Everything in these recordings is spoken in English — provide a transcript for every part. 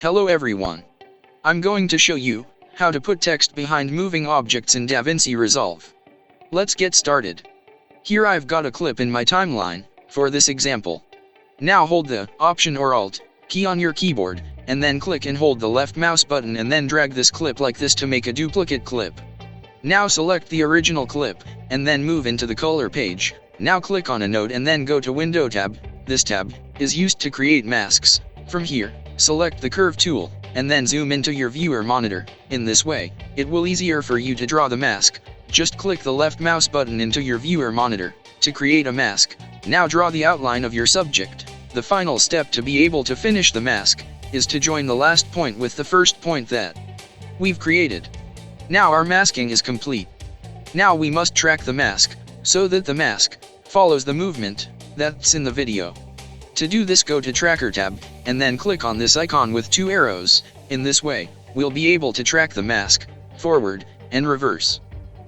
Hello everyone. I'm going to show you how to put text behind moving objects in DaVinci Resolve. Let's get started. Here I've got a clip in my timeline for this example. Now hold the Option or Alt key on your keyboard, and then click and hold the left mouse button and then drag this clip like this to make a duplicate clip. Now select the original clip, and then move into the color page. Now click on a node and then go to Window tab. This tab is used to create masks. From here, select the curve tool, and then zoom into your viewer monitor. In this way, it will easier for you to draw the mask. Just click the left mouse button into your viewer monitor to create a mask. Now draw the outline of your subject. The final step to be able to finish the mask is to join the last point with the first point that we've created. Now our masking is complete. Now we must track the mask so that the mask follows the movement that's in the video. To do this, go to Tracker tab, and then click on this icon with two arrows. In this way, we'll be able to track the mask forward and reverse.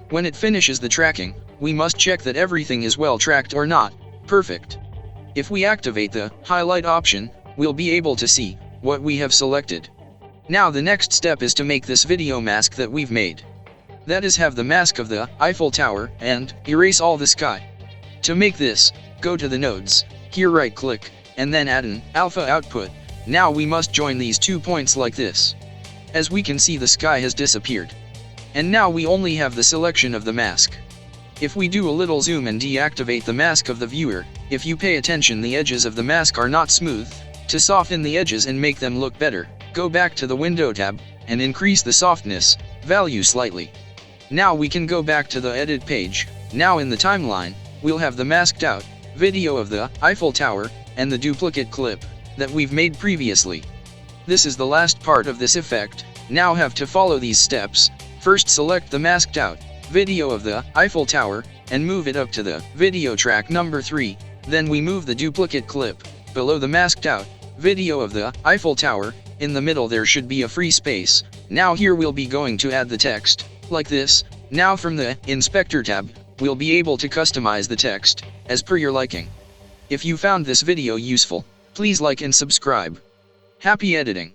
When it finishes the tracking, we must check that everything is well tracked or not. Perfect. If we activate the highlight option, we'll be able to see what we have selected. Now the next step is to make this video mask that we've made. That is, have the mask of the Eiffel Tower and erase all the sky. To make this, go to the nodes. Here right click, and then add an alpha output. Now we must join these 2 points like this. As we can see, the sky has disappeared. And now we only have the selection of the mask. If we do a little zoom and deactivate the mask of the viewer, if you pay attention, the edges of the mask are not smooth. To soften the edges and make them look better, go back to the Window tab, and increase the softness value slightly. Now we can go back to the edit page. Now in the timeline, we'll have the masked out video of the Eiffel Tower, and the duplicate clip that we've made previously. This is the last part of this effect. Now have to follow these steps. First select the masked out video of the Eiffel Tower, and move it up to the video track number 3. Then we move the duplicate clip below the masked out video of the Eiffel Tower. In the middle there should be a free space. Now here we'll be going to add the text, like this. Now from the Inspector tab, we'll be able to customize the text as per your liking. If you found this video useful, please like and subscribe. Happy editing!